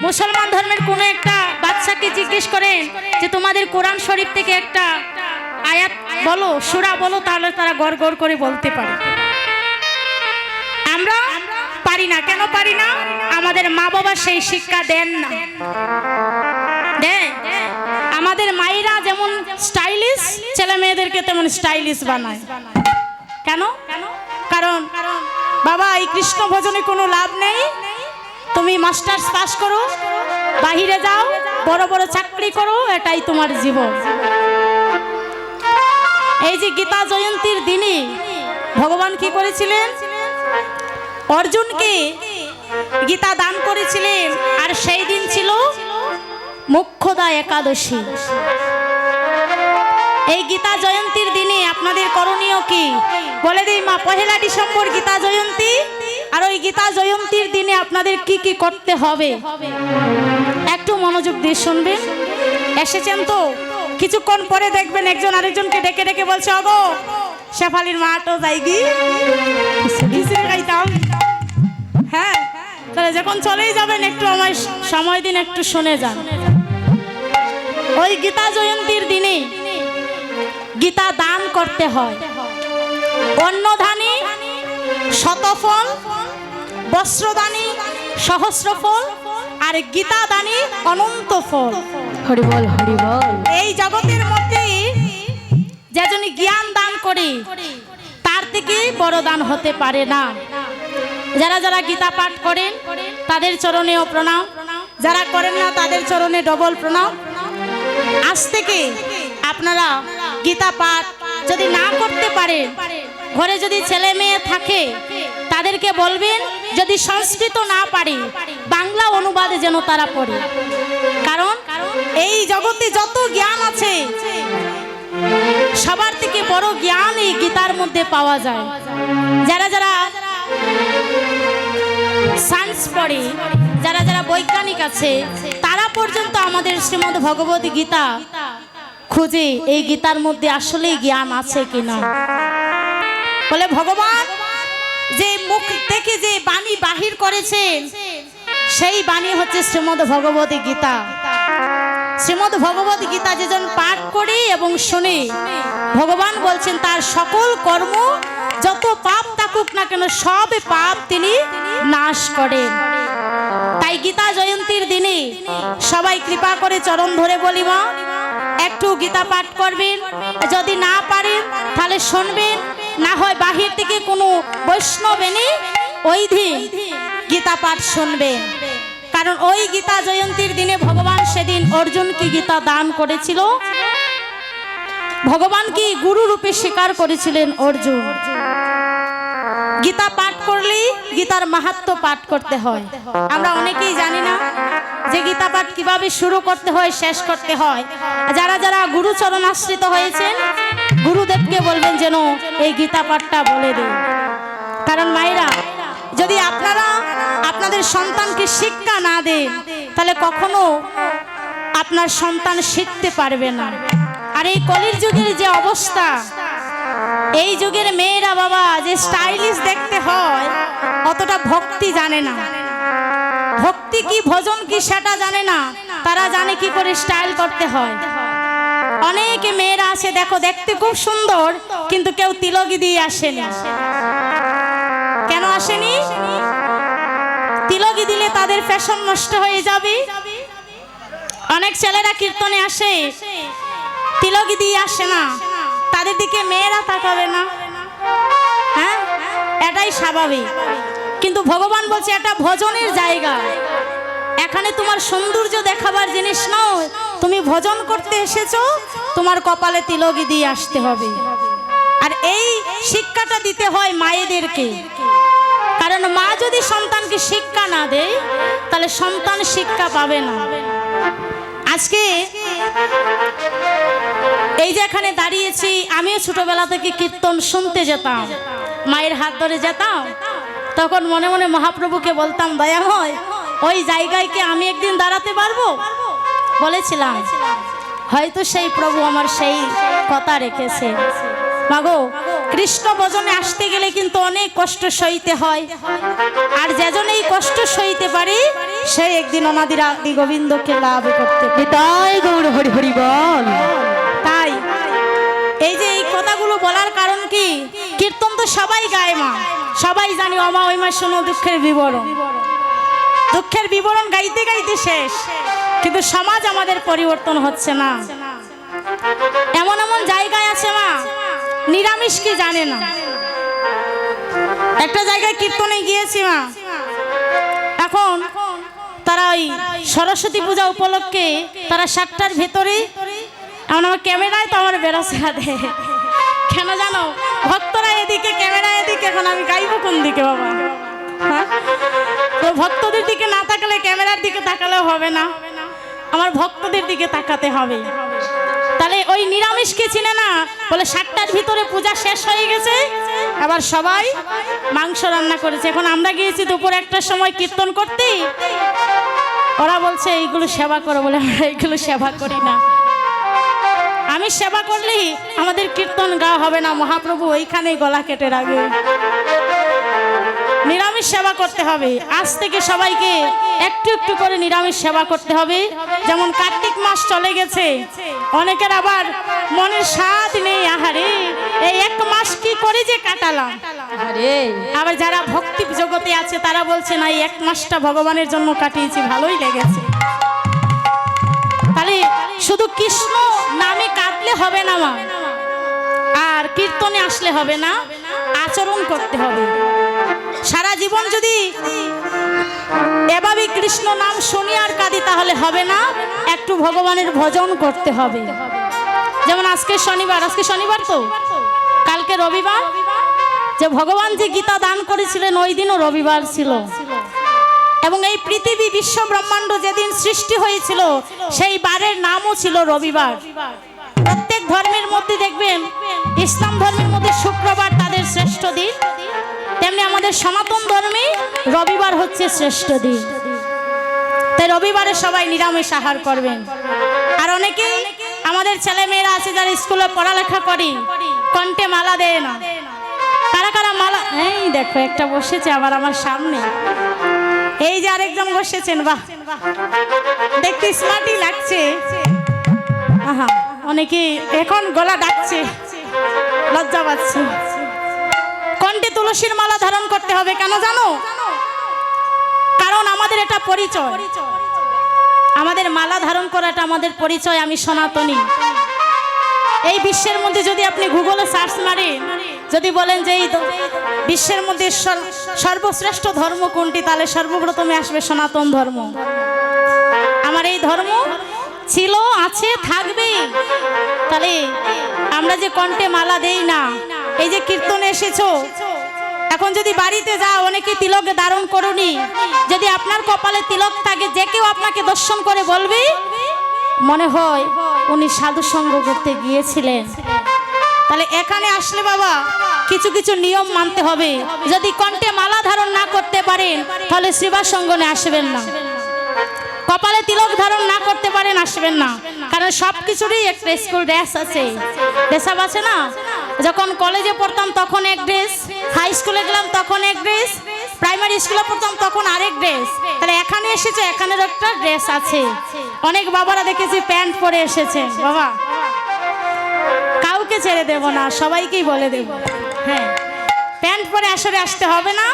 মুসলমান ধর্মের কোনো একটা বাচ্চাকে জিজ্ঞেস করেন যে তোমাদের কোরআন শরীফ থেকে একটা আয়াত বলো, সূরা বলো, তাহলে তারা গড় গড় করে বলতে পারে। আমরা পারি না। কেন পারি না? আমাদের মা বাবা সেই শিক্ষা দেন না। আমাদের মায়েরা যেমন স্টাইলিশ, ছেলে মেয়েদেরকে তেমন স্টাইলিশ বানায়। কেন? কারণ বাবা এই কৃষ্ণ ভজনে কোনো লাভ নেই, তুমি মাস্টার্স পাস করো, বাহিরে যাও, বড় বড় চাকরি করো, এটাই তোমার জীবন। এই যে গীতা জয়ন্তীর দিনে ভগবান কি করেছিলেন? অর্জুনকে গীতা দান করেছিলেন, আর সেই দিন ছিল মোক্ষদা একাদশী। এই গীতা জয়ন্তীর দিনে আপনাদের করণীয় কি বলে দিই মা। 1 ডিসেম্বর গীতা জয়ন্তী, আর ওই গীতা জয়ন্তীর দিনে আপনাদের কি কি করতে হবে একটু মনোযোগ দিয়ে শুনবেন। এসেছেন তো, কিছুক্ষণ পরে দেখবেন একজন আরেকজনকে ডেকে ডেকে বলছে, অগো শেফালির মাটো যাইগি গাইতাম। হ্যাঁ, তাহলে যখন চলেই যাবেন একটু আমায় সময় দিন, একটু শুনে যান। ওই গীতা জয়ন্তীর দিনে গীতা দান করতে হয়। অন্নদানী শতফল, বস্ত্রদানী সহস্রফল, আর গীতা দানী অনন্ত ফল। হরি বল, হরি বল। এই জগতের মধ্যে যেজন্য জ্ঞান দান করে তার থেকে বড় দান হতে পারে না। যারা যারা গীতা পাঠ করেন তাদের চরণেও প্রণাম, যারা করেন না তাদের চরণে ডবল প্রণাম। আজ থেকে আপনারা গীতা পাঠ যদি না করতে পারেন, ঘরে যদি ছেলে মেয়ে থাকে তাদেরকে বলবেন যদি সংস্কৃত না পারে বাংলা অনুবাদে যেন তারা পড়ে। কারণ এই জগতে যত জ্ঞান আছে সবার থেকে বড় জ্ঞান এই গীতার মধ্যে পাওয়া যায়। যারা যারা সায়েন্স পড়ে, যারা যারা বৈজ্ঞানিক আছে, তারা পর্যন্ত আমাদের শ্রীমদ্ ভগবত গীতা খুঁজে এই গীতার মধ্যে আসলেই জ্ঞান আছে কিনা। বলে ভগবান যে মুখ থেকে যে বাণী বাহির করেছেন সেই বাণী হচ্ছে শ্রীমদ্ ভগবত গীতা। শ্রীমদ্ ভগবত গীতা যেজন পাঠ করে এবং শুনে, ভগবান বলছেন তার সকল কর্ম যত পাপ থাকুক না কেন সব পাপ তিনি নাশ করেন। তাই গীতা জয়ন্তীর দিনে সবাই কৃপা করে চরণ ধরে বলি মা একটু গীতা পাঠ করবেন। যদি না পারেন তাহলে শুনবেন, না হয় বাহির থেকে কোনো বৈষ্ণব এনে ওই দিন গীতা পাঠ শুনবেন। কারণ ওই গীতা জয়ন্তীর দিনে ভগবান সেদিন অর্জুনকে গীতা দান করেছিল। ভগবান কি গুরু রূপে স্বীকার করেছিলেন অর্জুন। গীতা পাঠ করলেই গীতার মাহাত্ম্য পাঠ করতে হয়। আমরা অনেকেই জানি না যে গীতা পাঠ কিভাবে শুরু করতে হয়, শেষ করতে হয়। যারা যারা গুরুচরণ আশ্রিত হয়েছেন গুরুদেবকে বলবেন যেন এই গীতা পাঠটা বলে দেন। কারণ মায়েরা, যদি আপনারা আপনাদের সন্তানকে শিক্ষা না দেন তাহলে কখনো আপনার সন্তান শিখতে পারবে না। আর এই কলির যুগের যে অবস্থা, এই যুগের মেয়েরা বাবা যে স্টাইলিশ দেখতে হয় অতটা ভক্তি জানে না। ভক্তি কি ভজন কি সেটা জানে না, তারা জানে কি করে স্টাইল করতে হয়। অনেক মেয়েরা আছে দেখো, দেখতে খুব সুন্দর কিন্তু কেউ তিলকি দিয়ে আসেনি। কেন আসেনি? তিলকি দিলে তাদের ফ্যাশন নষ্ট হয়ে যাবে। অনেক ছেলেরা কীর্তনে আসে, তিলকি দিয়ে আসে না, তাদের দিকে মেয়েরা তাকাবে না। হ্যাঁ, এটাই স্বাভাবিক। কিন্তু ভগবান বলছে এটা ভজনের জায়গা, এখানে তোমার সৌন্দর্য দেখাবার জিনিস নয়। তুমি ভজন করতে এসেছো, তোমার কপালে তিলকি দিয়ে আসতে হবে। আর এই শিক্ষাটা দিতে হয় মায়েদেরকে। কারণ মা যদি সন্তানকে শিক্ষা না দেয় তাহলে সন্তান শিক্ষা পাবে না। আজকে এই যে এখানে দাঁড়িয়েছি, আমিও ছোটবেলা থেকে কীর্তন শুনতে যেতাম, মায়ের হাত ধরে যেতাম। তখন মনে মনে মহাপ্রভুকে বলতাম, দয়াময় ওই জায়গায় কি আমি একদিন দাঁড়াতে পারবো? বলেছিলাম, হয়তো সেই প্রভু আমার সেই কথা রেখেছে। মাগো কৃষ্ণ ভজনে আসতে গেলে কিন্তু অনেক কষ্ট সইতে হয়, আর যেজন এই কষ্ট সইতে পারে সে একদিন অনাদির আদি গোবিন্দকে লাভ করতে পারে। নিতাই গৌর হরি হরি বল। তাই এই যে এই কথাগুলো বলার কারণ কি, কীর্তন তো সবাই গায় মা, সবাই জানি অমা ওই মা শোনো দুঃখের বিবরণ, দুঃখের বিবরণ গাইতে গাইতে শেষ, কিন্তু সমাজ আমাদের পরিবর্তন হচ্ছে না। এমন এমন জায়গায় আছে মা নিরামিষ কি জানে না। একটা জায়গায় কীর্তনে গিয়েছি মা, এখন তারা ওই সরস্বতী পূজা উপলক্ষে তারা 7টার ভেতরে, এমন আমার ক্যামেরায় তো আমার বেরোসা দেয় কেন জানো, ভক্তরা এদিকে ক্যামেরা এদিকে, এখন আমি গাইবো কোন দিকে বাবা? হ্যাঁ, তো ভক্তদের দিকে না তাকালে ক্যামেরার দিকে তাকালেও হবে না, আমার ভক্তদের দিকে তাকাতে হবে। তাহলে ওই নিরামিষকে চিনে না, বলে 7টার ভিতরে পূজা শেষ হয়ে গেছে, আবার সবাই মাংস রান্না করেছে। এখন আমরা গিয়েছি দুপুর 1টার সময় কীর্তন করতে, ওরা বলছে এইগুলো সেবা করো, বলে আমরা এইগুলো সেবা করি না। আমি সেবা করলেই আমাদের কীর্তন গাওয়া হবে না, মহাপ্রভু ওইখানেই গলা কেটে রাখবে। নিরামিষ সেবা করতে হবে, আজ থেকে সবাইকে একটু একটু করে নিরামিষ সেবা করতে হবে। যেমন কার্তিক মাস চলে গেছে, অনেকের আবার মনের স্বাদ নেই, আহারে এই 1 মাস কি করে যে কাটালাম। আবার যারা ভক্তি জগতে আছে তারা বলছে না, এই 1 মাসটা ভগবানের জন্য কাটিয়েছি, ভালোই লেগেছে। তাহলে শুধু কৃষ্ণ নামে কাঁদলে হবে না মা, আর কীর্তনে আসলে হবে না, আচরণ করতে হবে। সারা জীবন যদি এভাবে কৃষ্ণ নাম শুনি আর কাঁদি তাহলে হবে না, একটু ভগবানের ভজন করতে হবে। যেমন আজকে শনিবার, আজকে শনিবার তো, কালকে রবিবার, যে ভগবান যে গীতা দান করেছিলেন ওই দিনও রবিবার ছিল। এবং এই পৃথিবী বিশ্ব ব্রহ্মাণ্ড যেদিন সৃষ্টি হয়েছিল সেই বারের নামও ছিল রবিবার। প্রত্যেক ধর্মের মধ্যে দেখবেন, ইসলাম ধর্মের মধ্যে শুক্রবার তাদের শ্রেষ্ঠ দিন, তেমনি আমাদের সনাতন ধর্মে রবিবার হচ্ছে শ্রেষ্ঠ দিন। তাই রবিবারে সবাই নিরামিষ আহার করবেন। আর অনেকে আমাদের ছেলে মেয়েরা আছে যারা স্কুলে পড়ালেখা করে, কণ্ঠে মালা দেয় না। কারা কারা মালা, এই দেখো একটা বসেছে আবার আমার সামনে, এই যে আরেকজন বসেছেন, বাহ দেখতে স্মার্টই লাগছে। আহা, অনেকে এখন গলা ডাকছে, লজ্জা পাচ্ছে। কণ্ঠে তুলসীর মালা ধারণ করতে হবে, কেন জানো? কারণ আমাদের এটা পরিচয়, আমাদের মালা ধারণ করাটা আমাদের পরিচয়, আমি সনাতনী। এই বিশ্বের মধ্যে যদি আপনি গুগলে সার্চ মারেন, যদি বলেন যে এই বিশ্বের মধ্যে সর্বশ্রেষ্ঠ ধর্ম কোনটি, তাহলে সর্বপ্রথমে আসবে সনাতন ধর্ম। আমার এই ধর্ম ছিল, আছে, থাকবে। তাহলে আমরা যে কণ্ঠে মালা দেই না, এই যে কীর্তনে এসেছো, এখন যদি বাড়িতে যাও অনেকে তিলক ধারণ করুনি, যদি আপনার কপালে তিলক থাকে, যে কেউ আপনাকে দর্শন করে বলবে মনে হয় উনি সাধু সঙ্গ করতে গিয়েছিলেন। তাহলে এখানে আসলে বাবা কিছু কিছু নিয়ম মানতে হবে। যদি কণ্ঠে মালা ধারণ না করতে পারেন তাহলে সেবা সঙ্গনে আসবেন না, কপালে তিলক ধারণ না করতে পারেন আসবেন না। কারণ সব কিছুরই একটা স্কুল ড্রেস আছে, ড্রেসআপ আছে না। যখন কলেজে পড়তাম তখন এক ড্রেস, হাই স্কুলে গেলাম তখন এক ড্রেস, প্রাইমারি স্কুলে পড়তাম তখন আরেক ড্রেস। তাহলে এখানে এসেছে, এখানের একটা ড্রেস আছে। অনেক বাবারা দেখেছি প্যান্ট পরে এসেছে, বাবা কাউকে ছেড়ে দেব না, সবাইকেই বলে দেব, হ্যাঁ প্যান্ট পরে আসরে আসতে হবে না।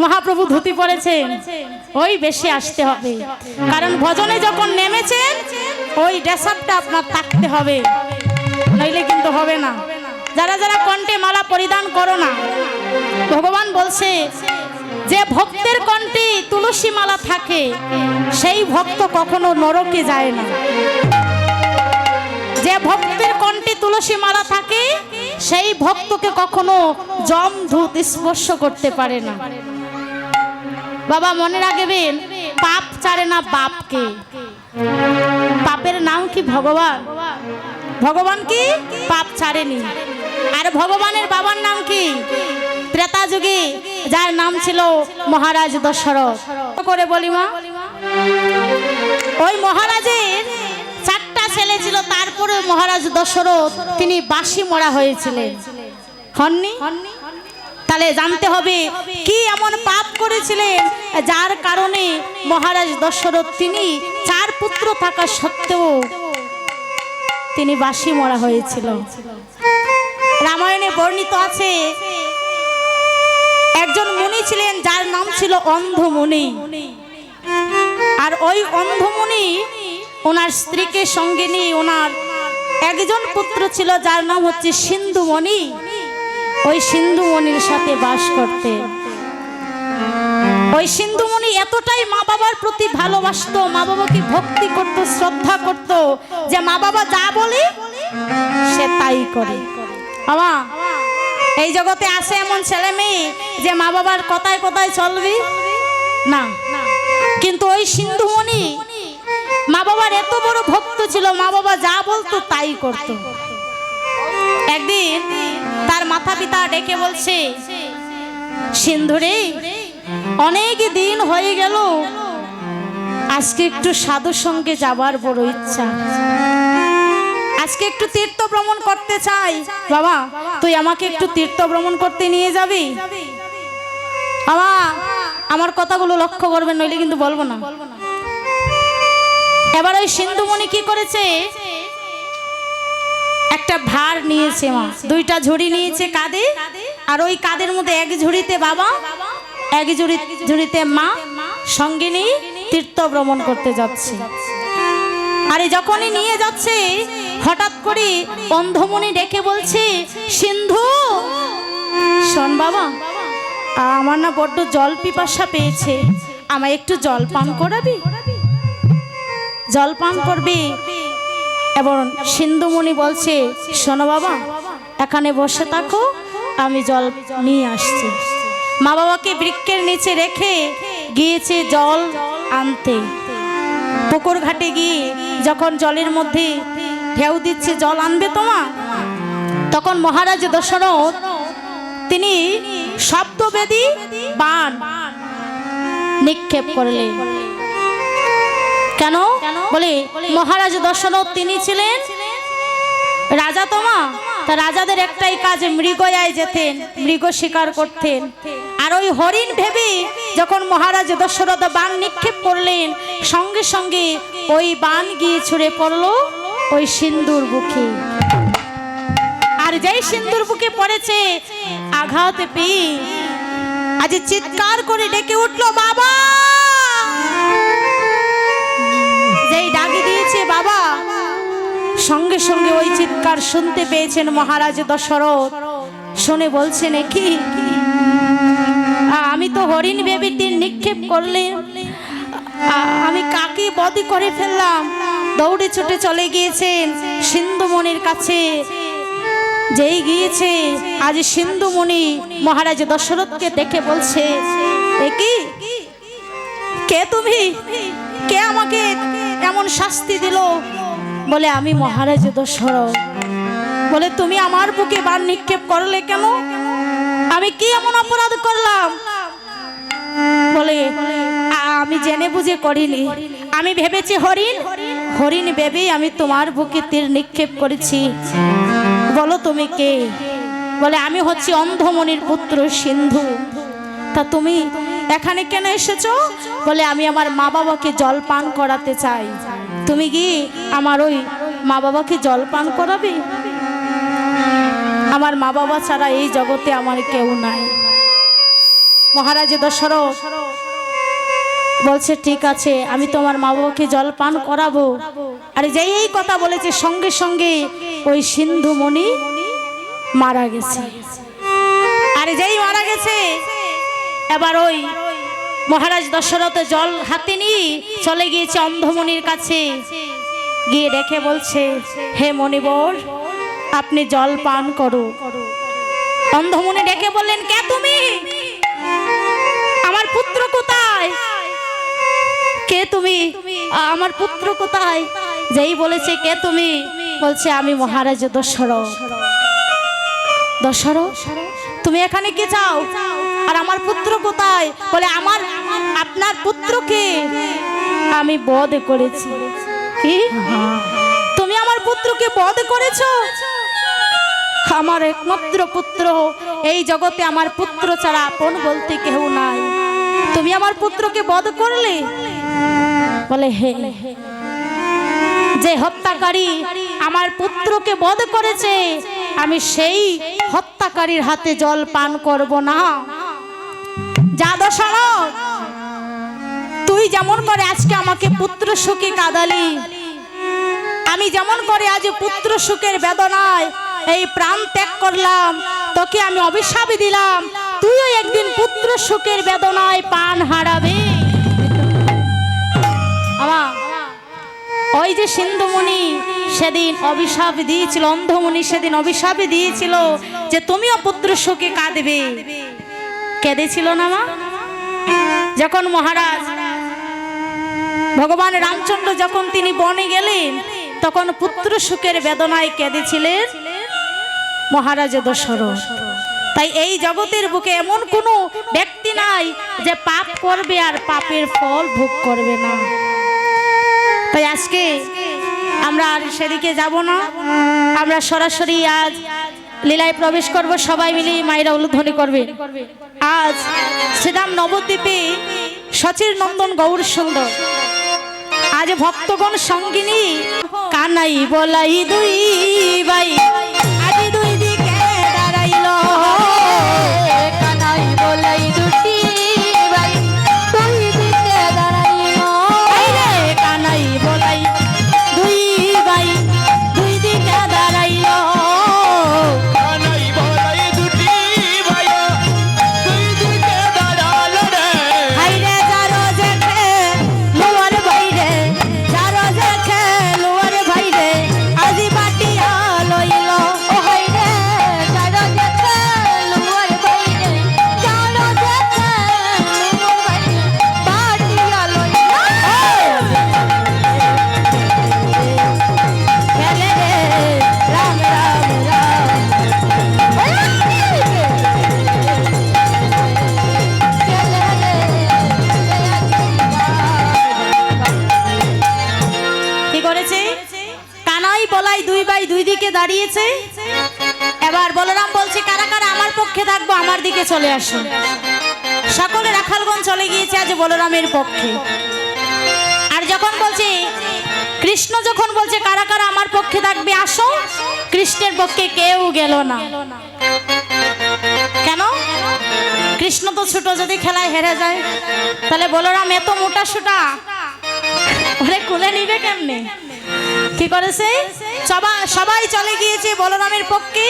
মহাপ্রভু ধুতি পরেছেন, ওই বেশি আসতে হবে। কারণ ভজনে যখন নেমেছেন ওই ড্রেসআপটা আপনার থাকতে হবে, নইলে কিন্তু হবে না। যারা যারা কণ্ঠে মালা পরিধান করো না, ভগবান বলছে যে ভক্তের কণ্ঠে তুলসী মালা থাকে সেই ভক্ত কখনো নরকে যায় না। যে ভক্তের কণ্ঠে তুলসী মালা থাকে সেই ভক্তকে কখনো যমদূত স্পর্শ করতে পারে না। বাবা মনে রাখবেন, পাপ ছাড়ে না বাপকে। পাপের নাম কি? ভগবান। ভগবান কি পাপ ছাড়েনি। আর ভগবানের বাবার নাম কি? ত্রেতা যুগে যার নাম ছিল মহারাজ দশরথ। করে বলি মা, ওই মহারাজের 4টা ছেলে ছিল, তারপরে মহারাজ দশরথ তিনি বাঁশি মরা হয়েছিলেন। হননি? তাহলে জানতে হবে কি এমন পাপ করেছিলেন যার কারণে মহারাজ দশরথ তিনি 4 পুত্র থাকা সত্ত্বেও তিনি বাসি মরা হয়েছিল। রামায়ণে বর্ণিত আছে একজন মুনি ছিলেন যার নাম ছিল অন্ধমুনি। আর ওই অন্ধমুনি ওনার স্ত্রীকে সঙ্গে নিয়ে ওনার একজন পুত্র ছিল যার নাম হচ্ছে সিন্ধুমণি। ওই সিন্ধুমণির সাথে বাস করতে ওই সিন্ধুমণি এতটাই মা বাবার প্রতি ভালোবাসতো, মা বাবাকে ভক্তি করত, শ্রদ্ধা করত, যে মা বাবা যা বলে সে তাই করে। বাবা, এই জগতে আসে এমন ছেলে মেয়ে যে মা বাবার কথায় কথায় চলবে না, কিন্তু ওই সিন্ধুমণি মা বাবার এত বড় ভক্ত ছিল, মা বাবা যা বলতো তাই করত। একদিন তার মাতা পিতা ডেকে বলছে, সিন্ধুরে অনেক দিন হয়ে গেল, আজকে একটু সাধু সঙ্গে যাবার বড় ইচ্ছা, আজকে একটু তীর্থ ভ্রমণ করতে চাই। বাবা, তুই আমাকে একটু তীর্থ ভ্রমণ করতে নিয়ে যাবি? বাবা, আমার কথাগুলো লক্ষ্য করবেন, নইলে কিন্তু বলবো না। এবার ওই সিন্ধুমণি কি করেছে, একটা ভার নিয়েছে, মা 2টা ঝুড়ি নিয়েছে কাঁধে, আর ওই কাঁধের মধ্যে এক ঝুড়িতে বাবা, এক ঝুড়িতে মা সঙ্গে নিয়ে তীর্থ ভ্রমণ করতে যাচ্ছে। আরে যখনই নিয়ে যাচ্ছে হঠাৎ করে অন্ধমুনি ডেকে বলছে, সিন্ধু শোন বাবা, আমার না বড্ড জল পিপাসা পেয়েছে, আমায় একটু জল পান করাবি? জল পান করবি? এবং সিন্ধুমণি বলছে, শোনো বাবা, এখানে বসে থাকো, আমি জল নিয়ে আসছি। মা বাবাকে বৃক্ষের নিচে রেখে গিয়েছে জল আনতে। পুকুর ঘাটে গিয়ে যখন জলের মধ্যে ঢেউ দিচ্ছে জল আনবে তোমা, তখন মহারাজ দশরথ তিনি শব্দবেদী বাণ নিক্ষেপ করলেন। কেন? বলে মহারাজ দশরথ তিনি ছিলেন রাজা তোমা, তা রাজাদের একটাই কাজ, মৃগয়ায় যেতেন, মৃগ শিকার করতেন। আর ওই হরিণ ভেবে যখন মহারাজ দশরথ বাণ নিক্ষেপ করলেন, সঙ্গে সঙ্গে ওই বাণ গিয়ে ছুঁড়ে পড়লো ওই সিন্ধুর বুকে। আর যেই সিন্ধুর বুকে পড়েছে, আঘাত পেয়ে আজ চিৎকার করে ডেকে উঠলো, বাবা! যেই ডাকি দিয়েছে বাবা, সঙ্গে সঙ্গে ওই চিৎকার শুনতে পেয়েছেন মহারাজ দশরথ। শুনে বলছেন, কি আমি তো হরিণ ভেবে তীর নিক্ষেপ করলেন, আমি কাকে বধ করে ফেললাম। দৌড়ে ছুটে চলে গিয়েছেন সিন্ধুমণির কাছে। যেই গিয়েছে আজ সিন্ধুমণি মহারাজ দশরথকে দেখে বলছে, কি কে তুমি? কে আমাকে এমন শাস্তি দিল? বলে, আমি মহারাজ দশরথ। বলে, তুমি আমার বুকে বাণ নিক্ষেপ করলে কেন? আমি কি এমন অপরাধ করলাম? বলে, আমি জেনে বুঝে করিনি, আমি ভেবেছি হরিণ, হরিণ ভেবেই আমি তোমার বুকে তীর নিক্ষেপ করেছি। বলো তুমি কে? বলে, আমি হচ্ছি অন্ধমণির পুত্র সিন্ধু। তা তুমি এখানে কেন এসেছো? বলে, আমি আমার মা বাবাকে জল পান করাতে চাই। তুমি গিয়ে আমার ওই মা বাবাকে জল পান করাবে? আমার মা বাবা ছাড়া এই জগতে আমার কেউ নাই। মহারাজ দশরথ বলছে, ঠিক আছে, আমি তোমার মা বাবাকে জল পান করাবো। আর যেই এই কথা বলেছে, সঙ্গে সঙ্গে ওই সিন্ধুমণি মারা গেছে। আর যেই মারা গেছে, এবার ওই মহারাজ দশরথ জল হাতে নিয়ে চলে গিয়েছে অন্ধমণির কাছে। গিয়ে দেখে বলছে, হে মণিবর, আপনি জল পান করো। অন্ধমণি ডেকে বললেন, কে তুমি? আমার পুত্র কোথায়? কে তুমি? আমার পুত্র কোথায়? যেই বলেছে কে তুমি, বলছে, আমি মহারাজ দশরথ। দশরথ, তুমি এখানে কি চাও? আর আমার পুত্র কোথায়? বলে, আপনার পুত্রকে আমি বধ করেছি। কি? তুমি আমার পুত্রকে বধ করেছো? আমার একমাত্র পুত্র, এই জগতে আমার পুত্র ছাড়া আপন বলতে কেউ নাই। তুমি আমার পুত্রকে বধ করলে। বলে হে, যে হত্যাকারী আমার পুত্রকে বধ করেছে, আমি সেই হত্যাকারীর হাতে জল পান করব না। যা দশরথ, তুই যেমন করে আজকে আমাকে পুত্র সুখে কাঁদালি, আমি যেমন করে আজ পুত্র সুখের বেদনায় এই প্রাণ ত্যাগ করলাম, তোকে আমি অভিশাপ দিলাম, তুইও একদিন পুত্র সুখের বেদনায় প্রাণ হারাবি। আমার ওই যে সিন্ধুমণি সেদিন অভিশাপ দিয়েছিল, অন্ধমণি সেদিন অভিশাপ দিয়েছিল যে তুমিও পুত্র সুখে কাঁদবে। কেঁদেছিল না মা? যখন মহারাজ ভগবান রামচন্দ্র যখন তিনি বনে গেলেন, তখন পুত্র সুখের বেদনায় কেঁদেছিলেন মহারাজ দশরথ। তাই এই জগতের বুকে এমন কোনো ব্যক্তি নাই যে পাপ করবে আর পাপের ফল ভোগ করবে না। তাই আজকে আমরা আর সেদিকে যাব না, আমরা সরাসরি আজ লীলায় প্রবেশ করব। সবাই মিলে মায়েরা উলুধ্বনি করবে। আজ শ্রীরাম নবদ্বীপে সচির নন্দন গৌর সুন্দর, আজ ভক্তগণ সঙ্গিনী কানাই বলাই দুই ভাই, আজ দুই দিকে দাঁড়াইল। কানাই বলাই দুটি ভাই, দুই দিকে দাঁড়াইল। কানাই বলাই দুই ভাই, দুই দিকে দাঁড়াইল। কানাই বলাই দুটি ভাই, দুই দিকে দাঁড়ালো রে। হাইরে যারো জেঠে লোয়ার বাইরে, যারো জেঠে লোয়ার বাইরে, আজি বাটিয়া লইল। ও হাইরে যারো দেখে লুয়ার বাইরে, যারো দেখে লুয়ার বাইরে, বাটিয়া লইল। খেলে রে রাম রাম রাম, কি করেছে? কানাই বলাই দুই ভাই দুই দিকে দাঁড়িয়েছে। এবার বলরাম বলছে, কারা কারা আমার পক্ষে থাকবো, আমার দিকে চলে আসো। সকলে রাখালগণ চলে গিয়েছে আজ বলরামের পক্ষে। আর যখন বলছে কৃষ্ণ, যখন বলছে কারা কারা আমার পক্ষে থাকবে আসো, কৃষ্ণের পক্ষে কেউ গেল না। কেন? কৃষ্ণ তো ছোট, যদি খেলায় হেরে যায় তাহলে বলরাম এত মোটা সোটা ওরে কুলে নিবে কেমনে? কি করেছে? সবাই চলে গিয়েছে বলরামের পক্ষে,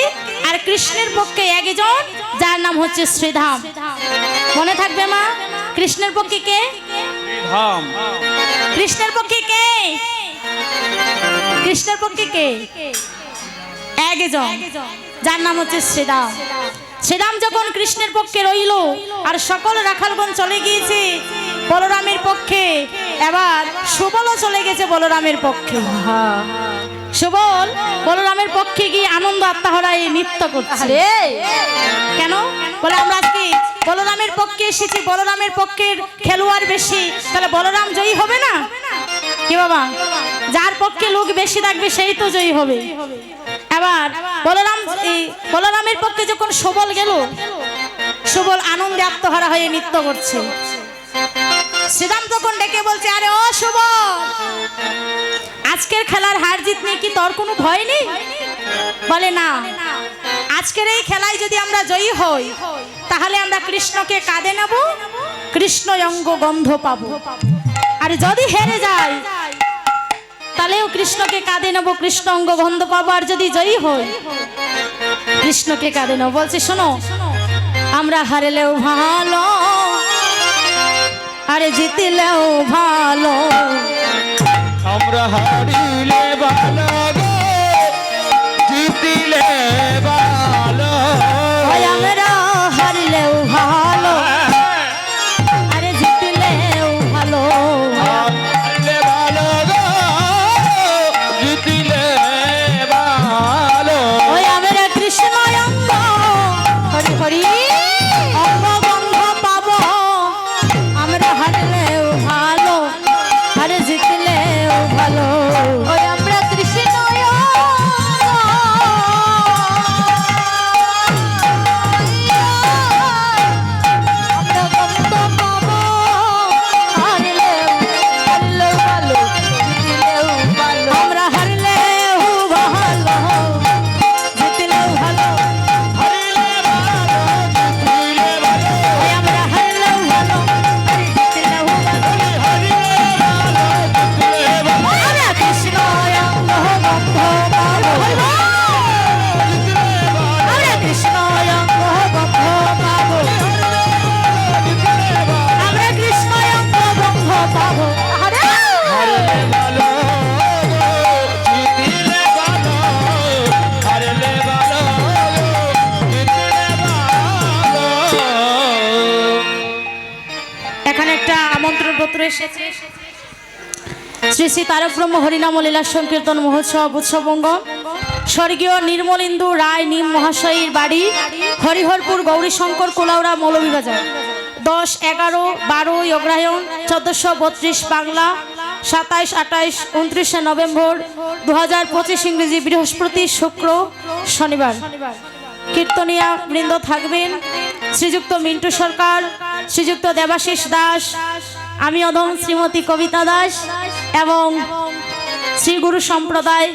আর কৃষ্ণের পক্ষে একজন, যার নাম হচ্ছে শ্রীধাম। মনে থাকবে মা? কৃষ্ণের পক্ষে কে? ধাম। কৃষ্ণের পক্ষে কে? কৃষ্ণের পক্ষে কে? একজন, যার নাম হচ্ছে শ্রীরাম। শ্রীরাম যখন কৃষ্ণের পক্ষে রইল, আর সকল রাখালগণ চলে গিয়েছে বলরামের পক্ষে, এবার সুবলও চলে গেছে বলরামের পক্ষে। সুবল বলরামের পক্ষে গিয়ে আনন্দ আত্মহারায় নৃত্য করছে। কেন? বলে আমরা আজকে বলরামের পক্ষে এসেছি, বলরামের পক্ষের খেলোয়াড় বেশি, তাহলে বলরাম জয়ী হবে না? কি বাবা, যার পক্ষে লোক বেশি থাকবে সেই তো জয়ী হবে। এবার বলরামের পক্ষে যখন সুবল গেল, সুবল আনন্দে আত্মহারা হয়ে নৃত্য করছে। শ্রীরাম তখন ডেকে বলছে, আরে ও সুবল, আজকের খেলার হার জিত নিয়ে কি তোর কোনো ভয় নেই? বলে না, আজকের এই খেলায় যদি আমরা জয়ী হই, তাহলে আমরা কৃষ্ণকে কাঁধে নেব, কৃষ্ণ অঙ্গ গন্ধ পাবো। আর যদি হেরে যাই, তাহলেও কৃষ্ণকে কাঁধে নেব, কৃষ্ণ অঙ্গ গন্ধ পাবো। আর যদি জয়ী হই, কৃষ্ণকে কাঁধে নেব। বলছে শোনো, আমরা হারলেও ভালো, আরে জিতলেও ভালো। আমরা হারিলে ভালো গো, জিতিলে ভালো। ওই আমরা হারলেও ভালো, আরে জিতলেও ভালো। হারিলে ভালো গো, জিতিলে ভালো। ওই আমরা কৃষ্ণ অঙ্গ হরি হরি অঙ্গ গন্ধ পাবো। আমরা হারলেও ভালো, আরে জিতলেও ভালো। এসেছে শ্রী শ্রী তারক ব্রহ্ম হরিনাম লীলা সংকীর্তন মহোৎসব উৎসবঙ্গ স্বর্গীয় নির্মলেন্দু রায় নিম মহাশয়ের বাড়ি হরিহরপুর গৌরীশঙ্কর কোলাউড়া মৌলভীবাজার 10, 11, 12 অগ্রহায়ণ 1432 বাংলা 27, 28, 29 নভেম্বর 2025 ইংরেজি বৃহস্পতি শুক্র শনিবার। কীর্তনিয়া বৃন্দ থাকবেন শ্রীযুক্ত মিন্টু সরকার, শ্রীযুক্ত দেবাশিস দাস, আমি অধম শ্রীমতী কবিতা দাস এবং শ্রী গুরু সম্প্রদায়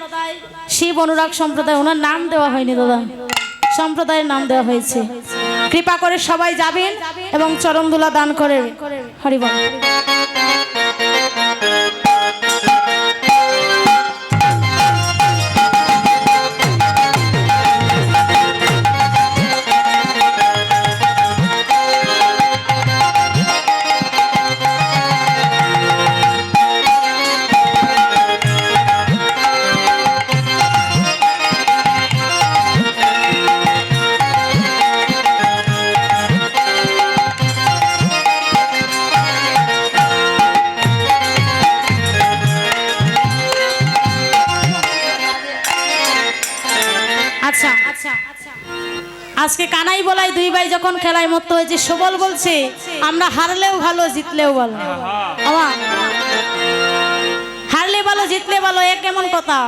শিব অনুরাগ সম্প্রদায়, ওনার নাম দেওয়া হয়নি দাদা, সম্প্রদায়ের নাম দেওয়া হয়েছে। কৃপা করে সবাই যাবেন এবং চরণধুলা দান করে হরিবল। আজকে কানাই বলাই দুই ভাই যখন খেলায় মত্ত হয়েছে, সুবল বলছে আমরা হারলেও ভালো জিতলেও ভালো। হারলে ভালো জিতলে ভালো, এ কেমন কথা?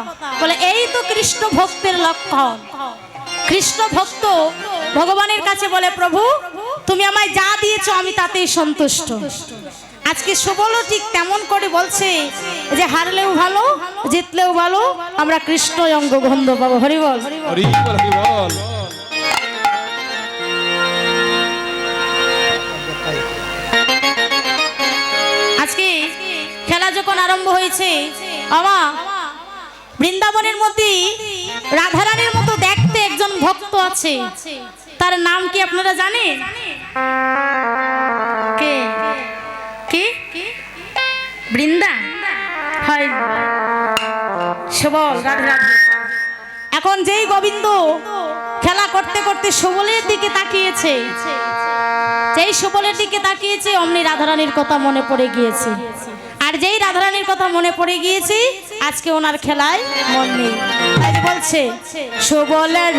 বলে এই তো কৃষ্ণ ভক্তের লক্ষণ। কৃষ্ণ ভক্ত ভগবানের কাছে বলে প্রভু তুমি আমায় যা দিয়েছো আমি তাতেই সন্তুষ্ট। আজকে সুবলও ঠিক তেমন করে বলছে যে হারলেও ভালো জিতলেও ভালো, আমরা কৃষ্ণ অঙ্গ গন্ধ পাবো। হরিবল হরিবল হরিবল। আজকে খেলা যখন আরম্ভ হয়েছে, আমা বৃন্দাবনের মধ্যে রাধারানীর মতো দেখতে একজন ভক্ত আছে, তার নাম কি আপনারা জানেন? কে কি? বৃন্দা হয় সুবল, রাধে রাধে। এখন যেই গোবিন্দ খেলা করতে করতে সুবলের দিকে তাকিয়েছে, যেই সুবলের দিকে তাকিয়েছে অমনি রাধারানীর কথা মনে পড়ে গিয়েছে। আর যেই রাধারানীর কথা মনে পড়ে গিয়েছে আজকে ওনার খেলায় মন নেই, তাই বলছে সুবলের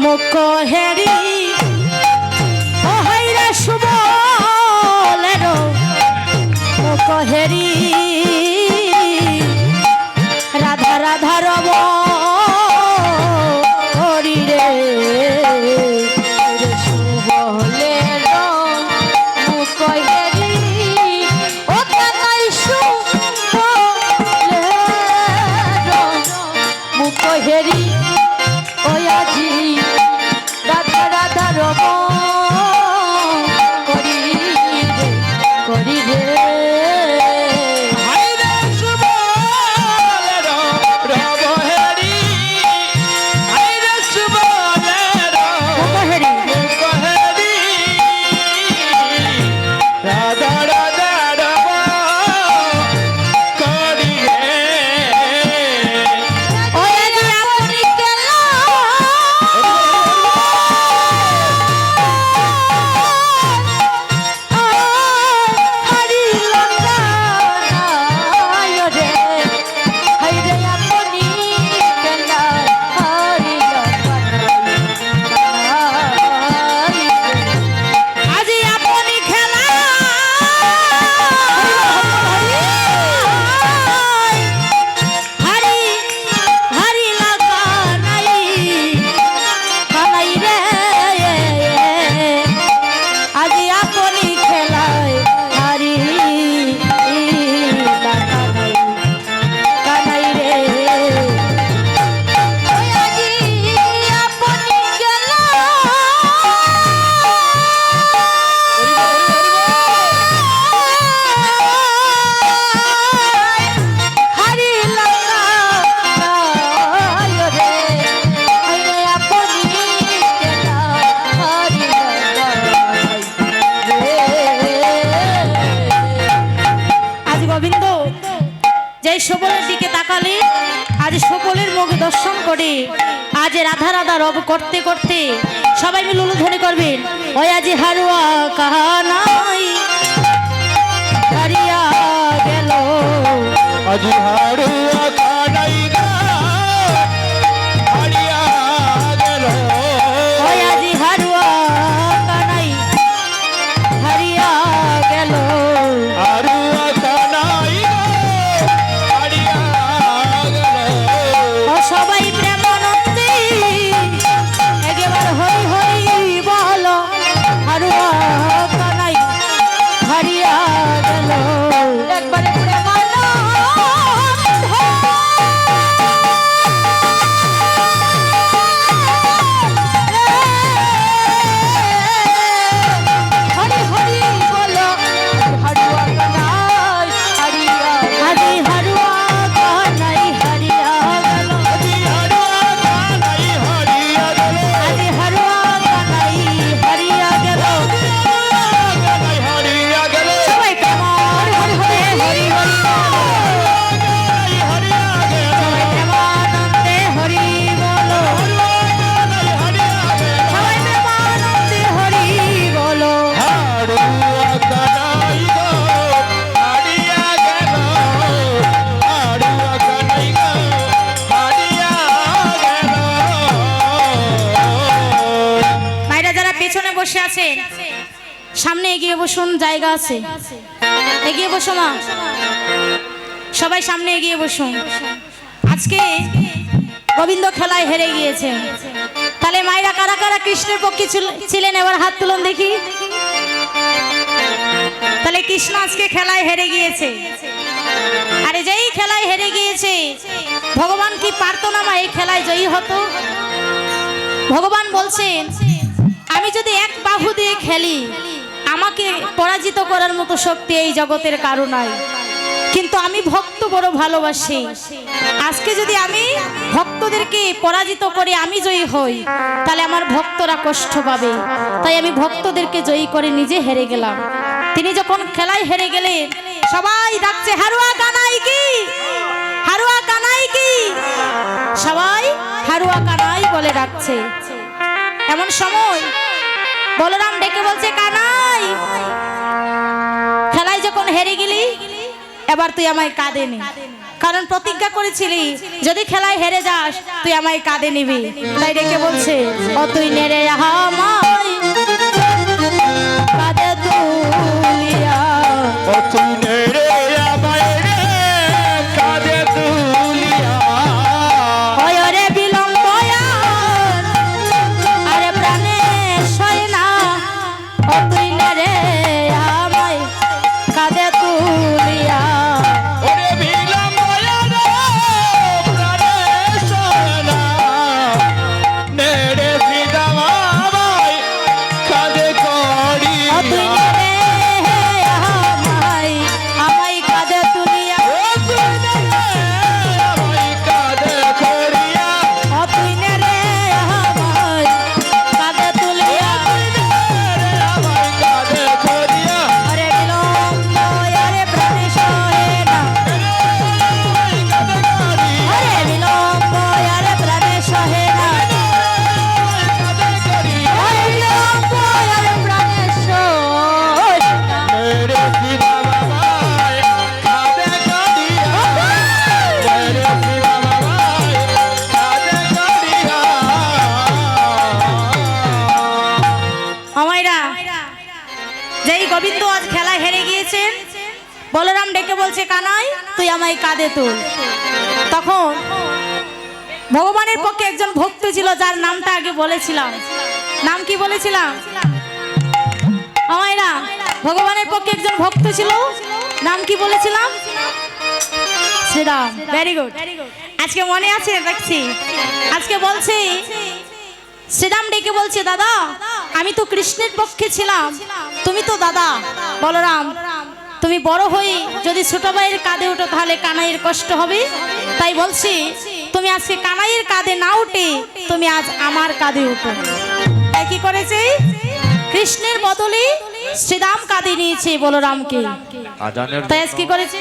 মুখ হেরি ও হাইরা সুবলের মুখ হেরি রাধা রাধা রব হরি রে সুবলের মুখ হেরি ও কানাই সুবলের মুখ হেরি ও আজি রাধা রাধা রব করি রে হাইরে সুবলের রব হেরি, হাইরে সুবলের মুখ হেরি মুখ হেরি রাধা রাধা রব করি রে। ওই যে আপনি কেলা হরি লঙ্কা রে হাইরে আপনি কেলা হরি আজি আপনি খেলা হরি হরি লাগা নাই কানাই রে আজি আপনি খেলায় হরি লাগা নাই কানাই রে আজি আপনি খেলা হরি লাগা নাই রে আরে আপনি কেলা হরি লাগা রে। আজ গোবিন্দ যেই সুবলের দিকে তাকালে, আজ সুবলের মুখ দর্শন করে, আজ রাধা রাধা রব করতে করতে সবাই মিলে উলুধ্বনি করবেন। ওই আজি হারুয়া কাহানাই হরিয়া আজি হাড়ুয়া কানাই গা হারিয়া গেল ওই আজি হারুয়া কানাই হারিয়া গেল হাড়ুয়া কানাই গা হারিয়া গেল ও সবাই প্রেমানন্দে একবার হই হই বলো হারুয়া কানাই হারিয়া গেল একবার প্রেমানন্দে হরি হরি বলো হারুয়া কানাই হারিয়া আজি হারুয়া কানাই হারিয়া গেল আজি হাড়ুয়া কানাই হারিয়া গেল আজি হারুয়া কানাই হারিয়া গেল কানাই হারিয়া গেল সবাই কেমন হরি হরি হরি হরি কানাই হারিয়া গেল সবাই প্রেমানন্দে হরি বলো কানাই হারিয়া গেল সবাই প্রেমানন্দে হরি বলো হাড়ুয়া কানাই গো হারিয়া গেল হাড়ুয়া কানাই গো হারিয়া গেল মায়েরা যারা পেছনে বসে আছেন সামনে এগিয়ে বসুন, জায়গা আছে, এগিয়ে বসো মা, সবাই সামনে এগিয়ে বসুন। আজকে গোবিন্দ খেলায় হেরে গিয়েছে, তাহলে মায়েরা কারা কারা কৃষ্ণের পক্ষে ছিলেন এবার হাত তুলুন দেখি। তাহলে কৃষ্ণ আজকে খেলায় হেরে গিয়েছে। আরে যেই খেলায় হেরে গিয়েছে ভগবান কি পারতো না মা এই খেলায় জয়ী হতো? ভগবান বলছেন আমি যদি এক বাহু দিয়ে খেলি আমাকে পরাজিত করার মতো শক্তি এই জগতের কারো নাই, কিন্তু আমি ভক্ত বড় ভালোবাসি। আজকে যদি আমি ভক্তদেরকে পরাজিত করে আমি জয়ী হই তাহলে আমার ভক্তরা কষ্ট পাবে, তাই আমি ভক্তদেরকে জয়ী করে নিজে হেরে গেলাম। তিনি যখন খেলায় হেরে গেলেন সবাই ডাকছে হারুয়া কানাই কি, হারুয়া কানাই কি, সবাই হারুয়া কানাই বলে ডাকছে। এমন সময় বলরাম ডেকে বলছে কানাই খেলায় যখন হেরে গেলি এবার তুই আমায় কাঁধে নে, কারণ প্রতিজ্ঞা করেছিলি যদি খেলায় হেরে যাস তুই আমায় কাঁধে নিবি। তাই ডেকে বলছে ও তুই নেড়ে আমায় কাঁধে তুলিয়া, ও তুই নেড়ে আমায় রে কাঁধে তুলিয়া ওই ওরে বিলম্ব আর, আরে প্রাণে সয় না, ও তুই নেড়ে আমায় কাঁধে তুলিয়া। ওরে বিলম্বয়া রে প্রাণে সয়না নেড়ে সিধা আমায় কাঁধে করিয়া ও তুই নেড়ে আমায়, আমায় কাঁধে তুলিয়া, ও তুই নেড়ে আমায় কাঁধে করিয়া ও তুই নেড়ে আমায় কাঁধে তুলিয়া। নেড়ে আমায় কাঁধে করিয়া ওরে বিলম্ব আরে প্রাণে সহে না, কাঁধে করিয়া ওরে বিলম্ব আরে প্রাণে সহে না, কাঁধে করিয়া ওরে বিলম্ব আরে প্রাণে সহে না। নেড়ে সিধা আমায় কাঁধে করিয়া নেড়ে সিধা আমায় কাঁধে করিয়া আমায়রা যেই গোবিন্দ আজ খেলায় হেরে গিয়েছেন বলরাম ডেকে বলছে কানাই তুই আমায় কাঁধে তুল। তখন ভগবানের পক্ষে একজন ভক্ত ছিল যার নামটা আগে বলেছিলাম, নাম কি বলেছিলাম আমায়রা? ভগবানের পক্ষে একজন ভক্ত ছিল, নাম কি বলেছিলাম? শ্রীরাম। ভেরি গুড, আজকে মনে আছে দেখছি। আজকে বলছে শ্রীরাম ডেকে বলছে দাদা আমি তো কৃষ্ণের পক্ষে ছিলাম, তুমি তো দাদা বলরাম, তুমি বড় হয়ে যদি ছোট ভাইয়ের কাঁধে উঠো তাহলে কানাইয়ের কষ্ট হবে, তাই বলছি তুমি আজকে কানাইয়ের কাঁধে না উঠে তুমি আজ আমার কাঁধে উঠো। তাই কি করেছে কৃষ্ণের বদলে শ্রীরাম কাঁধে নিয়েছে বলরামকে, আজানের তাই আজ কি করেছে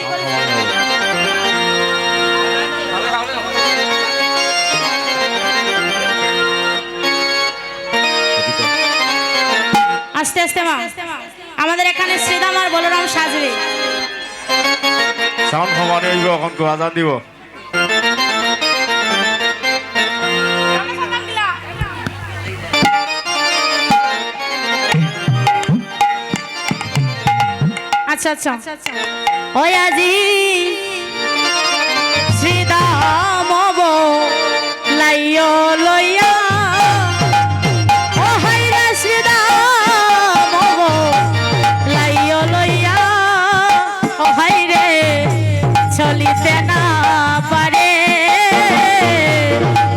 আস্তে আস্তে মা আমাদের এখানে শ্রীরাম আর বলরাম সাজবে। সাউন্ড ভবানী আসবো এখন তো আজান দিব আচ্ছা আচ্ছা ওই আজি শ্রীদাম লাইয় লইয়া ও হাইরা শ্রীদাম লাইয় লইয়া ও হাইরে চলিতে না পারে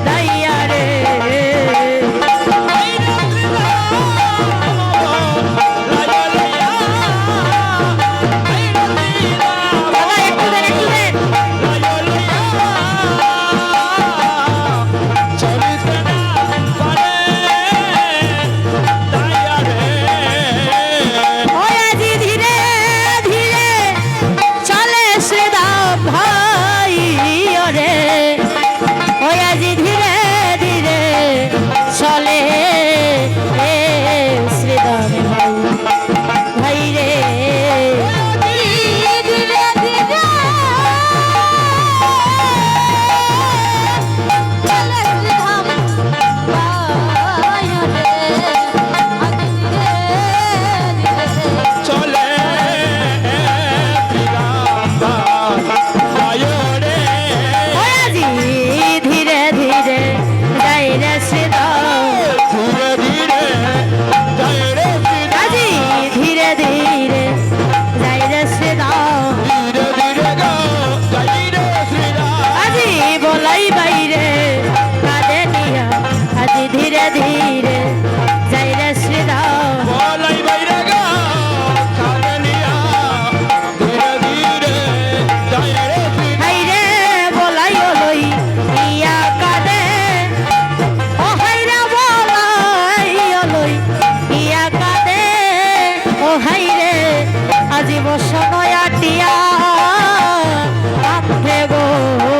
দাইয়া রে বাবা একটু দেন একটু দেন ওই আজি ধীরে ধীরে চলে শ্রীদাম ভাই ওরে ওই আজি ধীরে ধীরে চলে রে শ্রীদাম ভাই ভাই রে ধীরে ধীরে চলে শ্রীধাম ভাই রে আগে ধীরে ধীরে চলে ওই আজি ধীরে ধীরে যাই রে শ্রীদাম ধীরে ধীরে জয় রে আজি ধীরে ধীরে যাই রে শ্রীদাম ধীরে ধীরে গো জয় রে শ্রীরাম আজি বলাই বাইরে কাঁদে নিয়া আজি ধীরে ধীরে যাই রে শ্রীরাম বলাই বাইরে গো কারনিয়া ধীরে ধীরে জয় রে শ্রীরাম হাইরে বলাই লই ইয়া কাঁদে ও হাইরে বলাই লই ইয়া কাঁদে ও হাইরে আজি বসন আটিয়া কাঁদে গো ও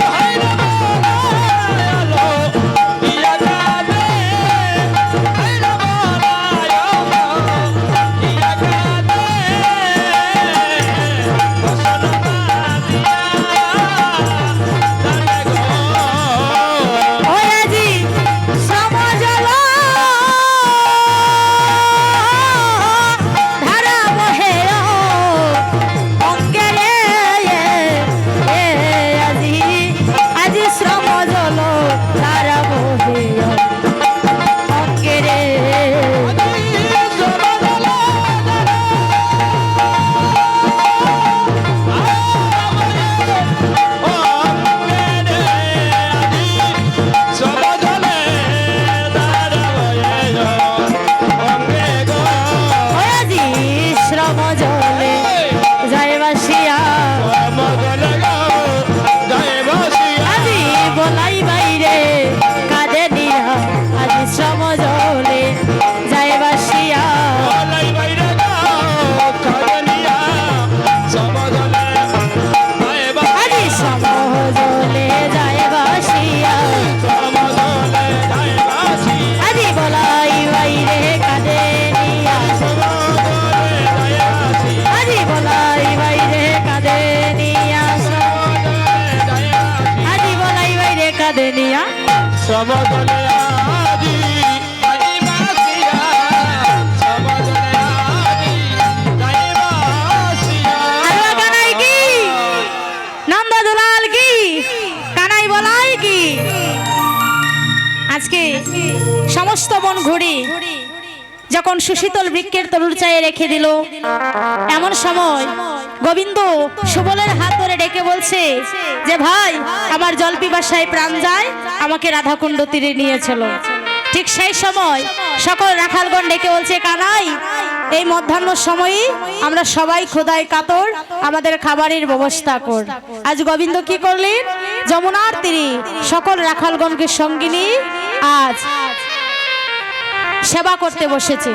হায়রে বলালো ইয়া কাদে হায়রে বলালো ইয়া কাদে বসন বাদিয়া জানে গো ওই আজি সমজল ধারা বহে অঙ্গে রে আজি আজি সমজল ধারা বহে অঙ্গে রে ওই আজি শ্রমজলে যায় বাসিয়া আজি বলাই বাইরে কাঁদে নিয়া আজি শ্রমজলে যায় বাসিয়া আজি সমজলে যায় বাসিয়া আজি বলাই বাইরে কাঁদে নিয়া আজি বলাই বাইরে কাঁদে নিয়া আজি বলাই বাইরে কাঁদে নিয়া সমদলে আদি আদিবাসিয়া সমদলে আদি আদিবাসিয়া আরো কানাই কি নন্দ দুলাল কি কানাই বলাই কি আজকে সমস্ত বন ঘুরি যখন সুশীতল বৃক্ষের তরুর চায়ে রেখে দিল এমন সময় গোবিন্দ সুবলের হাত ধরে ডেকে বলছে যে ভাই আমার জল পিপাসায় প্রাণ যায় আমাকে রাধাকুণ্ড তীরে নিয়ে চলো ঠিক সেই সময় সকল রাখালগণ ডেকে বলছে কানাই এই মধ্যাহ্ন সময়ই আমরা সবাই খোদায় কাতর আমাদের খাবারের ব্যবস্থা কর আজ গোবিন্দ কি করলেন যমুনার তীরে সকল রাখালগণকে সঙ্গে নিয়ে আজ সেবা করতে বসেছে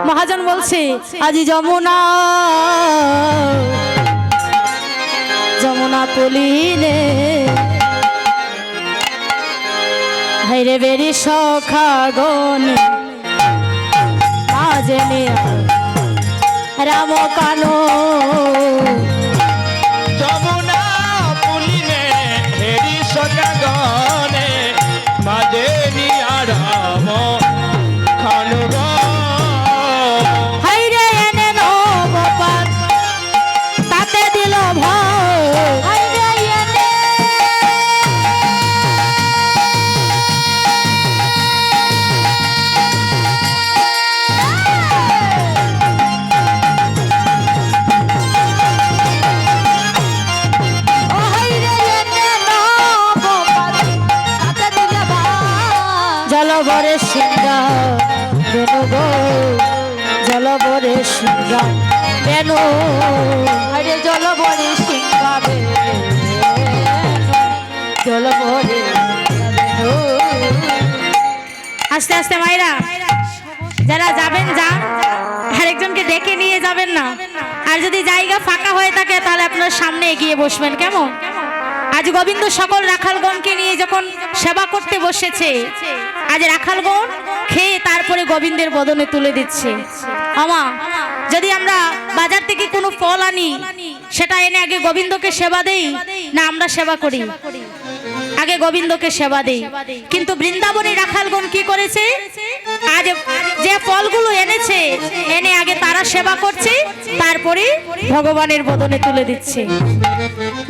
মহাজন বলছে আজি যমুনা যমুনা তুলিলে হাইরে বেরি সখা গণ মাঝে রাম কানো যমুনা পুলিনে হেরি সকাগনে মাঝে নিয়া রাম খানুগ হাইরে এনে নবপাত তাতে দিল ভয় হাইরে এনে ও হাইরে এনে নবপাত তাতে দিলে ভাই জলভরে সিংহা বেনু গো জলভরে সিংহা বেনু আরে জল ভরে সিংহাবে জল ভরে আস্তে আস্তে মায়েরা যারা যাবেন যান আরেকজনকে ডেকে নিয়ে যাবেন না আর যদি জায়গা ফাঁকা হয়ে থাকে তাহলে আপনার সামনে এগিয়ে বসবেন কেমন আজ গোবিন্দ সকল রাখালগণকে নিয়ে যখন সেবা করতে বসেছে আজ রাখালগণ খেয়ে তারপরে গোবিন্দের বদনে তুলে দিচ্ছে আমা যদি আমরা বাজার থেকে কোনো ফল আনি সেটা এনে আগে গোবিন্দকে সেবা দেই না আমরা সেবা করি আগে গোবিন্দকে সেবা দেই কিন্তু বৃন্দাবনী রাখালগণ কি করেছে আজ যে ফলগুলো এনেছে এনে আগে তারা সেবা করছে তারপরে ভগবানের বদনে তুলে দিচ্ছে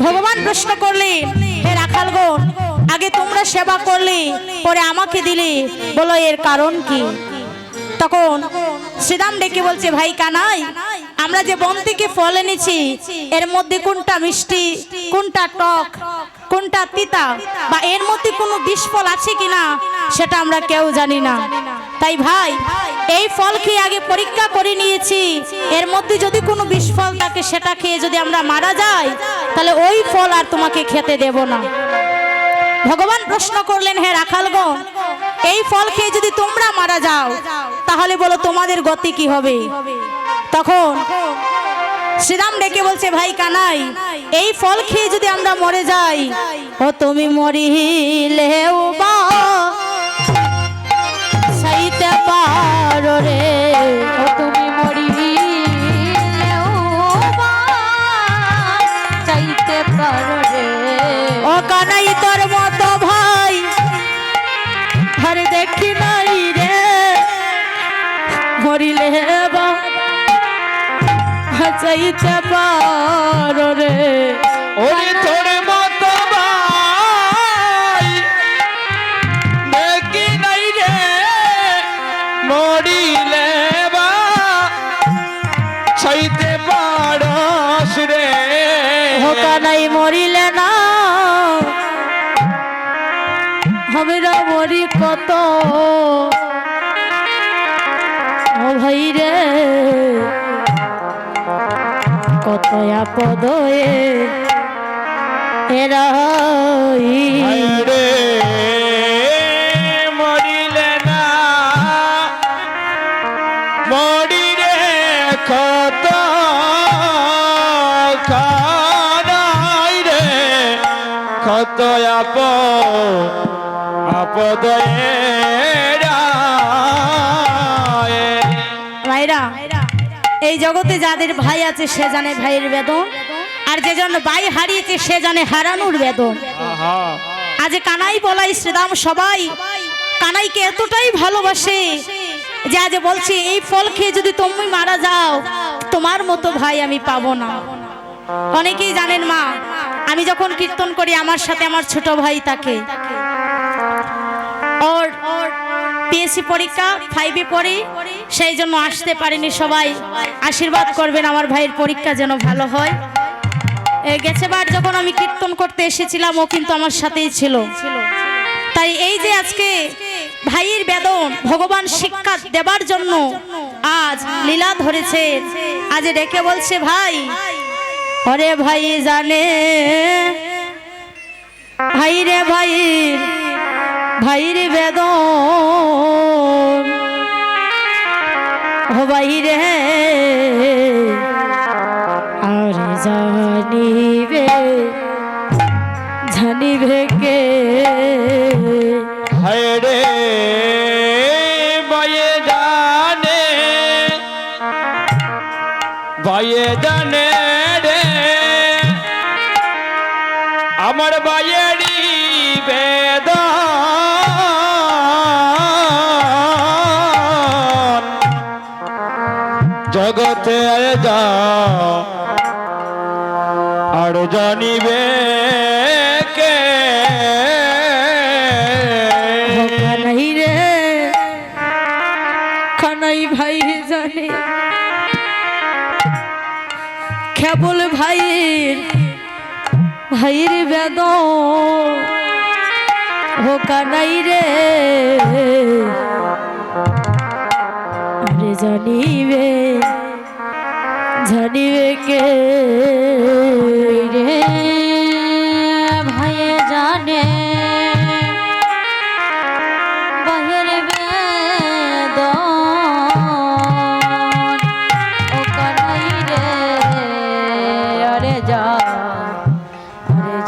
ভগবান প্রশ্ন করলে হে রাখালগণ আগে তোমরা সেবা করলে পরে আমাকে দিলে বলো এর কারণ কি তখন শ্রীরাম ডেকে বলছে ভাই কানাই আমরা যে বন থেকে ফল এনেছি এর মধ্যে কোনটা মিষ্টি কোনটা টক কোনটা তিতা বা এর মধ্যে কোনো বিষ ফল আছে কিনা সেটা আমরা কেউ জানি না তাই ভাই এই ফল খেয়ে আগে পরীক্ষা করে নিয়েছি এর মধ্যে যদি কোনো বিষ ফল থাকে সেটা খেয়ে যদি আমরা মারা যাই তাহলে ওই ফল আর তোমাকে খেতে দেব না ভগবান প্রশ্ন করলেন হে রাখালগণ এই ফল খেয়ে যদি তোমরা মারা যাও তাহলে বলো তোমাদের গতি কি হবে তখন শ্রীরাম ডেকে বলছে ভাই কানাই এই ফল খেয়ে যদি আমরা মরে যাই ও তুমি মরিলেও বা সাইতে পারো রে ও তুমি মরিলেও বা চাইতে পারো রে ও কানাই তোর মতো ভাই আরে দেখি নাই রে মরিলে বা চাইতে পারো রে ওরে তোর মত ভাই দেখি নাই রে মরিলে বা ছাইতে পারস রে হোকা নাই মরিলে না আমরা মরি কত ও ভাই রে কত আপদ এরাই রে মরিলে না মরিলে কত খানাই রে কত আপদ ভাইরা এই জগতে যাদের ভাই আছে সে জানে ভাইয়ের বেদন আর যে জন ভাই হারিয়েছে সে জানে হারানোর বেদন আজ কানাই বলাই শ্রীরাম সবাই কানাইকে এতটাই ভালোবাসে যে আজ বলছে এই ফল খেয়ে যদি তুমি মারা যাও তোমার মতো ভাই আমি পাবো না অনেকেই জানেন মা আমি যখন কীর্তন করি আমার সাথে আমার ছোট ভাই থাকে ওর পিএসসি পরীক্ষা 5 এ পড়ি সেই জন্য আসতে পারিনি সবাই আশীর্বাদ করবেন আমার ভাইয়ের পরীক্ষা যেন ভালো হয় গেছেবার যখন আমি কীর্তন করতে এসেছিলাম ও কিন্তু আমার সাথেই ছিল তাই এই যে আজকে ভাইয়ের বেদন ভগবান শিক্ষা দেবার জন্য আজ লীলা ধরেছে আজ ডেকে বলছে ভাই ওরে ভাই জানে ভাই রে ভাইর বেদন ও ভাই রে আর জানিবে কে হায় রে বয়ে জানে ভাইয়ে জানে রে আমার ভাইয়েরই বেদন জগতে যা আর জানিবে কে কানাই রে কানাই ভাই জানে কেবল ভাইয়ের বেদন ও কানাই রে আরে জানিবে কে রে ভাইয়ে জানে বাহির বেদন ও কানাই রে আরে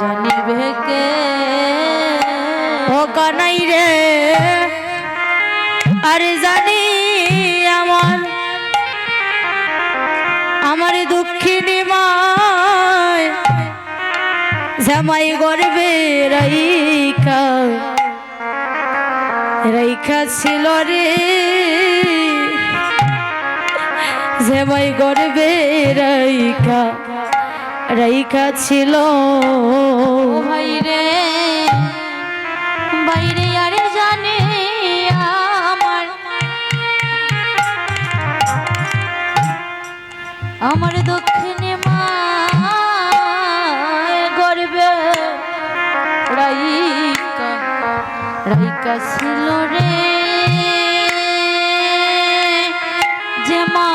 জানিবে কে ও কানাই রে আরে জানি আমার দুঃখিনী মায় জামাই গর্বে রাইখা ছিল রে জামাই গর্বে রাইখা ছিল ভাই রে বাইরে আরে জানে আমার দক্ষিণে মা গর্বে রাইকা ছিল রে যে মা